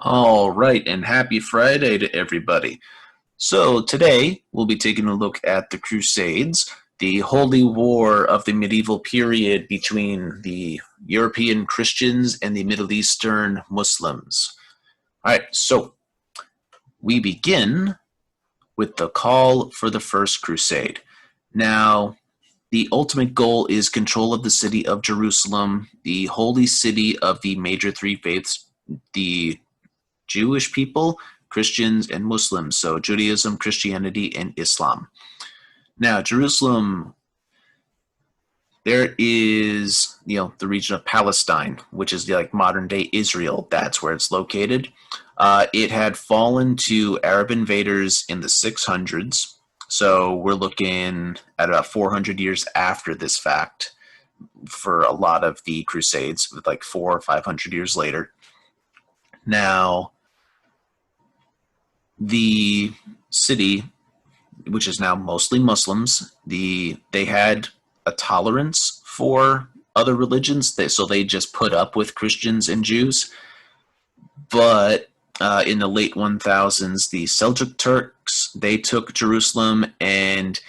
All right, and happy Friday to everybody. So, today we'll be taking a look at the Crusades, the holy war of the medieval period between the European Christians and the Middle Eastern Muslims. All right, so we begin with the call for the First Crusade. Now, the ultimate goal is control of the city of Jerusalem, the holy city of the major three faiths, the Jewish people, Christians, and Muslims. So Judaism, Christianity, and Islam. Now, Jerusalem, there is, the region of Palestine, which is like modern day Israel. That's where it's located. It had fallen to Arab invaders in the 600s. So we're looking at about 400 years after this fact for a lot of the Crusades, with like 400 or 500 years later. Now, the city, which is now mostly Muslims, they had a tolerance for other religions, so they just put up with Christians and Jews. But in the late 1000s, the Seljuk Turks, they took Jerusalem, and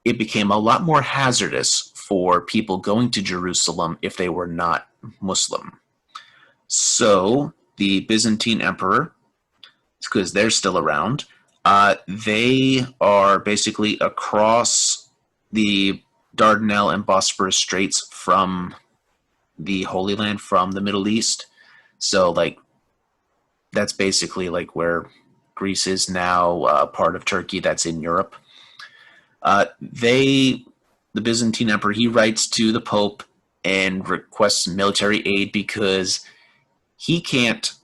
it became a lot more hazardous for people going to Jerusalem if they were not Muslim. So the Byzantine Emperor, because they're still around, they are basically across the Dardanelles and Bosporus Straits from the Holy Land, from the Middle East. So, that's basically like where Greece is now, part of Turkey that's in Europe. The Byzantine Emperor, he writes to the Pope and requests military aid because he can't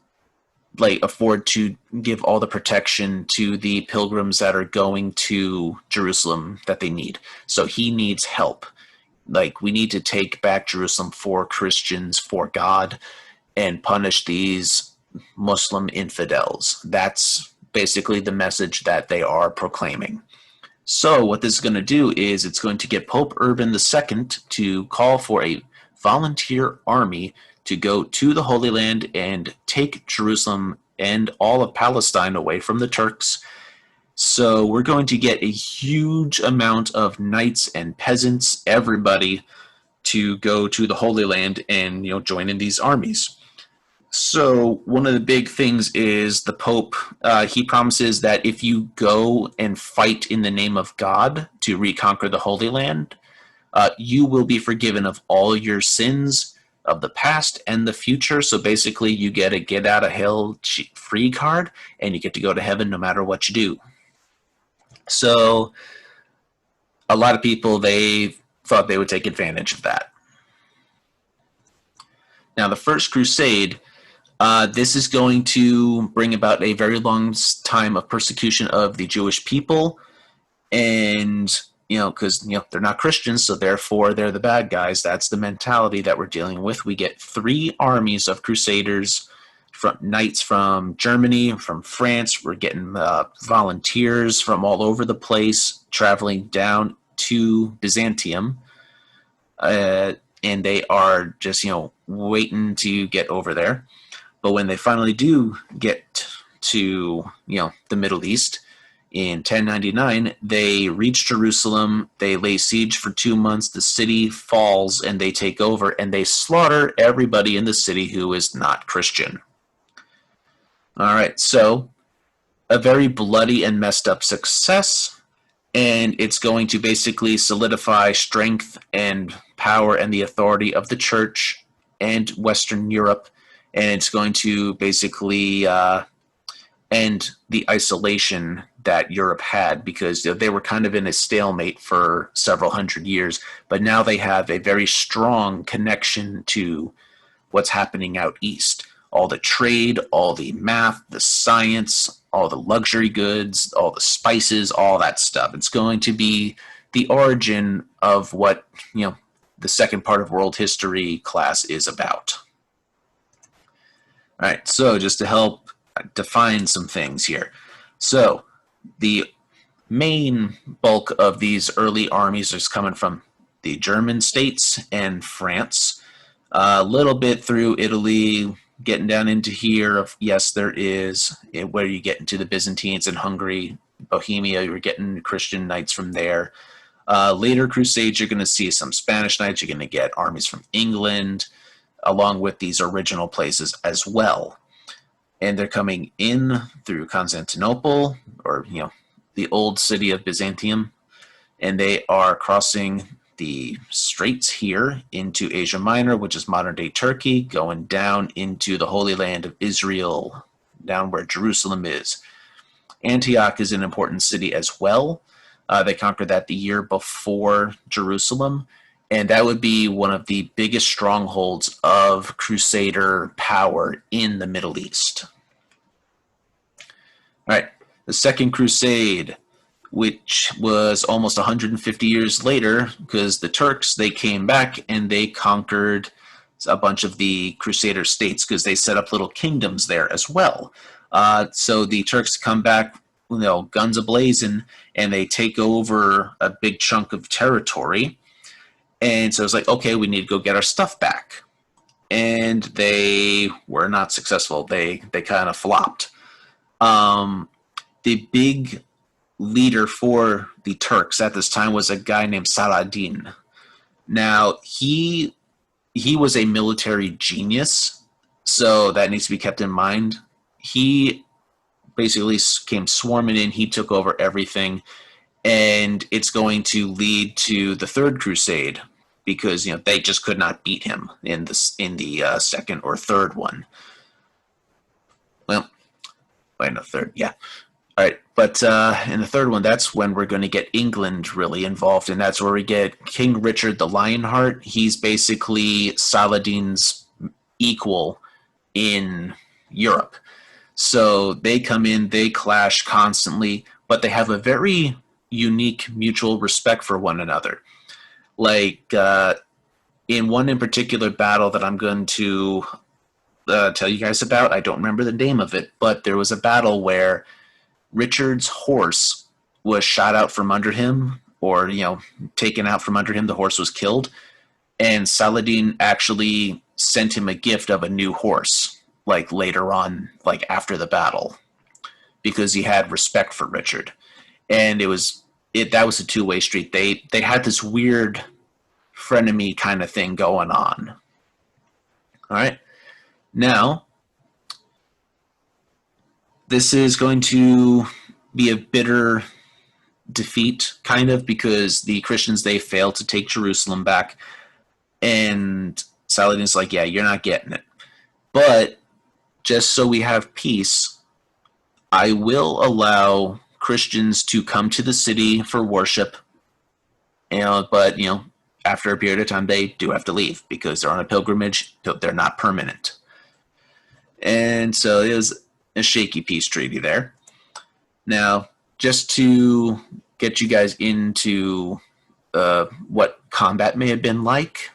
afford to give all the protection to the pilgrims that are going to Jerusalem that they need. So he needs help. We need to take back Jerusalem for Christians, for God, and punish these Muslim infidels. That's basically the message that they are proclaiming. So what this is going to do is it's going to get Pope Urban II to call for a volunteer army to go to the Holy Land and take Jerusalem and all of Palestine away from the Turks. So we're going to get a huge amount of knights and peasants, everybody, to go to the Holy Land and join in these armies. So one of the big things is the Pope, he promises that if you go and fight in the name of God to reconquer the Holy Land, you will be forgiven of all your sins of the past and the future. So basically you get a get out of hell free card, and you get to go to heaven no matter what you do. So a lot of people, they thought they would take advantage of that. Now, the First Crusade, this is going to bring about a very long time of persecution of the Jewish people, and because they're not Christians, so therefore they're the bad guys. That's the mentality that we're dealing with. We get 3 armies of crusaders, from knights from Germany, from France. We're getting volunteers from all over the place, traveling down to Byzantium, and they are just waiting to get over there. But when they finally do get to the Middle East, in 1099, they reach Jerusalem, they lay siege for 2 months, the city falls, and they take over, and they slaughter everybody in the city who is not Christian. All right, so a very bloody and messed up success, and it's going to basically solidify strength and power and the authority of the church and Western Europe, and it's going to basically end the isolation that Europe had, because they were kind of in a stalemate for several hundred years, but now they have a very strong connection to what's happening out east. All the trade, all the math, the science, all the luxury goods, all the spices, all that stuff. It's going to be the origin of what, the second part of world history class is about. All right, so just to help define some things here. So the main bulk of these early armies is coming from the German states and France, a little bit through Italy, getting down into here, of yes, there is where you get into the Byzantines and Hungary, Bohemia. You're getting Christian knights from there. Later Crusades, you're going to see some Spanish knights. You're going to get armies from England, along with these original places as well. And they're coming in through Constantinople, or the old city of Byzantium, and they are crossing the straits here into Asia Minor, which is modern-day Turkey, going down into the Holy Land of Israel, down where Jerusalem is. Antioch is an important city as well. They conquered that the year before Jerusalem, and that would be one of the biggest strongholds of Crusader power in the Middle East. All right, the Second Crusade, which was almost 150 years later, because the Turks, they came back and they conquered a bunch of the Crusader states because they set up little kingdoms there as well. So the Turks come back, guns a-blazing, and they take over a big chunk of territory. And so it's like, okay, we need to go get our stuff back. And they were not successful. They kind of flopped. The big leader for the Turks at this time was a guy named Saladin. Now, he was a military genius, so that needs to be kept in mind. He basically came swarming in. He took over everything, and it's going to lead to the Third Crusade because they just could not beat him in the second or third one. Well, wait, no, third, yeah. All right, but in the third one, that's when we're going to get England really involved, and that's where we get King Richard the Lionheart. He's basically Saladin's equal in Europe. So they come in, they clash constantly, but they have a very unique mutual respect for one another. Like in one in particular battle that I'm going to tell you guys about, I don't remember the name of it, but there was a battle where Richard's horse was shot out from under him, or taken out from under him. The horse was killed, and Saladin actually sent him a gift of a new horse, like later on, like after the battle, because he had respect for Richard. And that was a two-way street. They had this weird frenemy kind of thing going on. All right, now this is going to be a bitter defeat, kind of, because the Christians, they failed to take Jerusalem back, and Saladin's like, yeah, you're not getting it. But just so we have peace, I will allow Christians to come to the city for worship, but after a period of time, they do have to leave because they're on a pilgrimage. They're not permanent. And so it was a shaky peace treaty there. Now, just to get you guys into what combat may have been like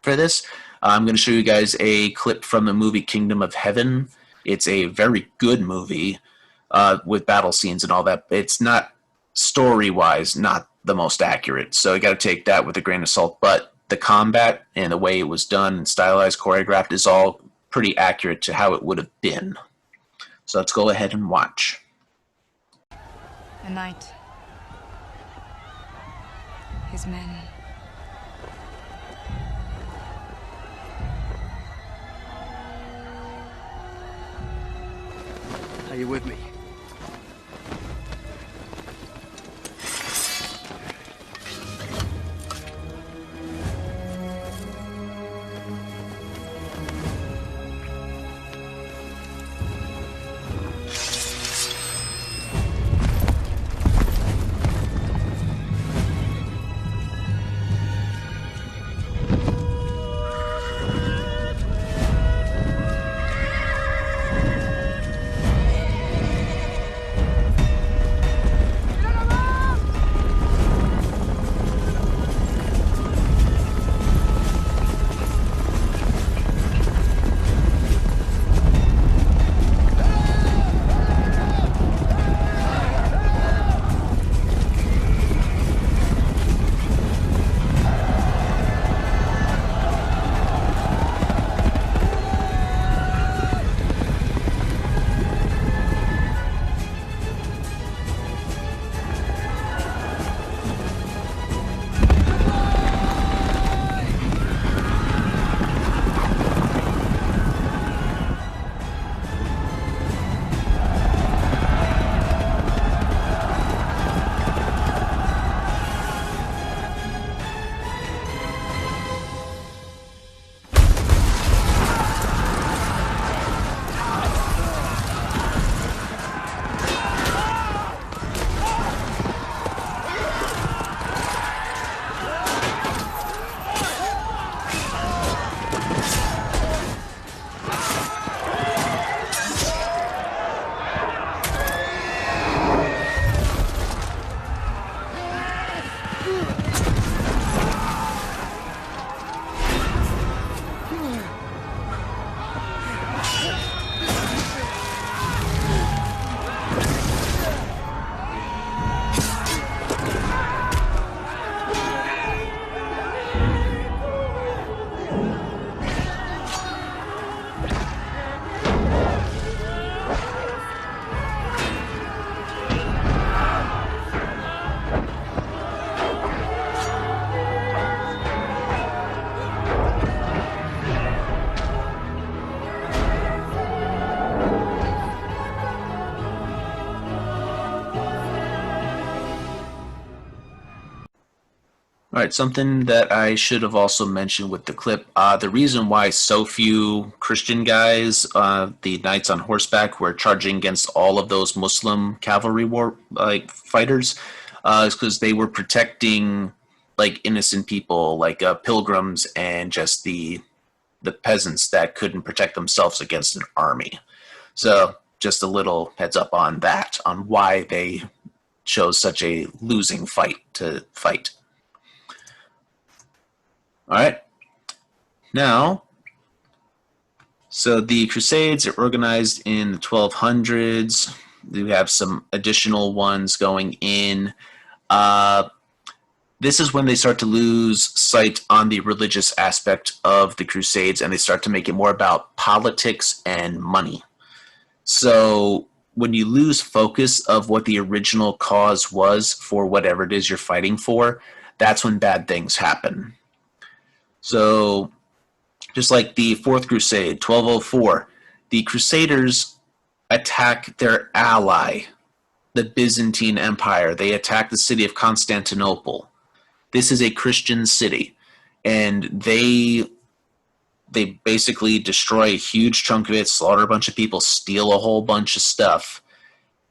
for this, I'm going to show you guys a clip from the movie Kingdom of Heaven. It's a very good movie with battle scenes and all that. It's not, story-wise, not the most accurate, so you got to take that with a grain of salt. But the combat and the way it was done and stylized, choreographed, is all pretty accurate to how it would have been. So let's go ahead and watch. A knight. His men. Are you with me? All right, something that I should have also mentioned with the clip, the reason why so few Christian guys, the knights on horseback, were charging against all of those Muslim cavalry war fighters, is because they were protecting like innocent people, like pilgrims and just the peasants that couldn't protect themselves against an army. So just a little heads up on that, on why they chose such a losing fight to fight. All right. Now, so the Crusades are organized in the 1200s. We have some additional ones going in. This is when they start to lose sight on the religious aspect of the Crusades, and they start to make it more about politics and money. So when you lose focus of what the original cause was for whatever it is you're fighting for, that's when bad things happen. So just like the Fourth Crusade, 1204, the Crusaders attack their ally, the Byzantine Empire. They attack the city of Constantinople. This is a Christian city, and they basically destroy a huge chunk of it, slaughter a bunch of people, steal a whole bunch of stuff.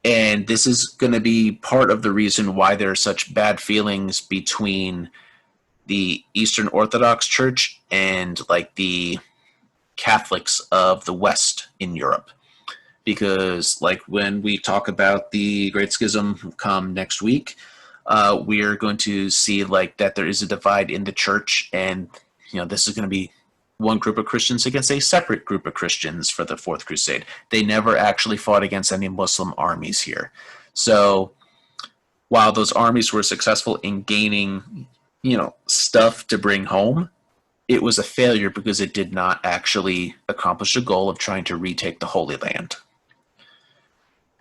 And this is going to be part of the reason why there are such bad feelings between the Eastern Orthodox Church and like the Catholics of the West in Europe. Because like when we talk about the Great Schism come next week, we're going to see like that there is a divide in the church, and this is going to be one group of Christians against a separate group of Christians for the Fourth Crusade. They never actually fought against any Muslim armies here. So while those armies were successful in gaining, stuff to bring home, it was a failure because it did not actually accomplish the goal of trying to retake the Holy Land.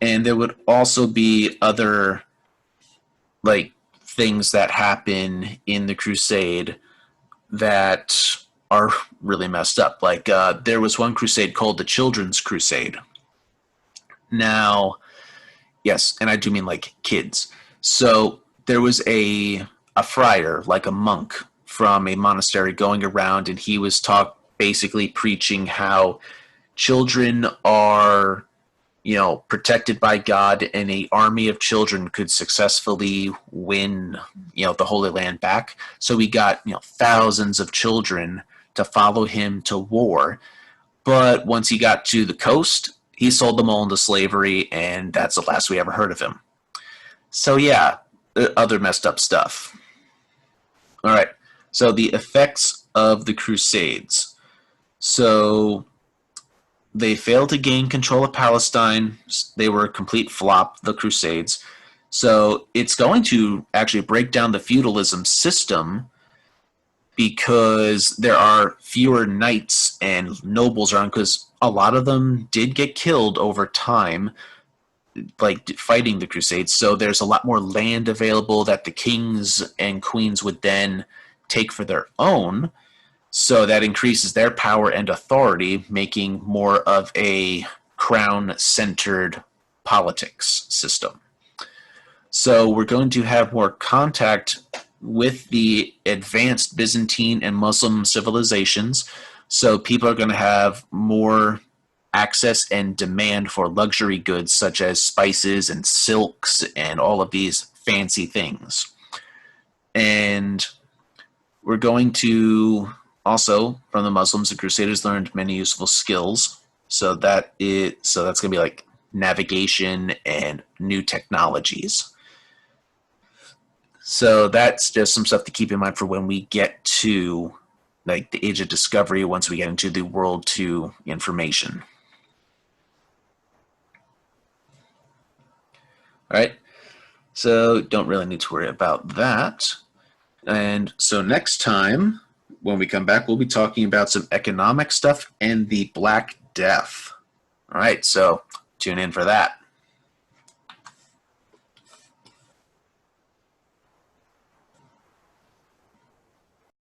And there would also be other like things that happen in the Crusade that are really messed up. Like there was one crusade called the Children's Crusade. Now, yes, and I do mean like kids. So there was a friar, like a monk from a monastery, going around, and he was basically preaching how children are protected by God, and an army of children could successfully win, the Holy Land back. So we got, thousands of children to follow him to war. But once he got to the coast, he sold them all into slavery, and that's the last we ever heard of him. So yeah, other messed up stuff. All right. So the effects of the Crusades. So they failed to gain control of Palestine. They were a complete flop, the Crusades. So it's going to actually break down the feudalism system, because there are fewer knights and nobles around, because a lot of them did get killed over time, like fighting the Crusades. So there's a lot more land available that the kings and queens would then take for their own. So that increases their power and authority, making more of a crown-centered politics system. So we're going to have more contact with the advanced Byzantine and Muslim civilizations. So people are going to have more access and demand for luxury goods such as spices and silks and all of these fancy things. And we're going to also, from the Muslims, the Crusaders learned many useful skills. So that's going to be like navigation and new technologies. So that's just some stuff to keep in mind for when we get to like the Age of Discovery, once we get into the World 2 information. All right, so don't really need to worry about that. And so next time, when we come back, we'll be talking about some economic stuff and the Black Death. All right, so tune in for that.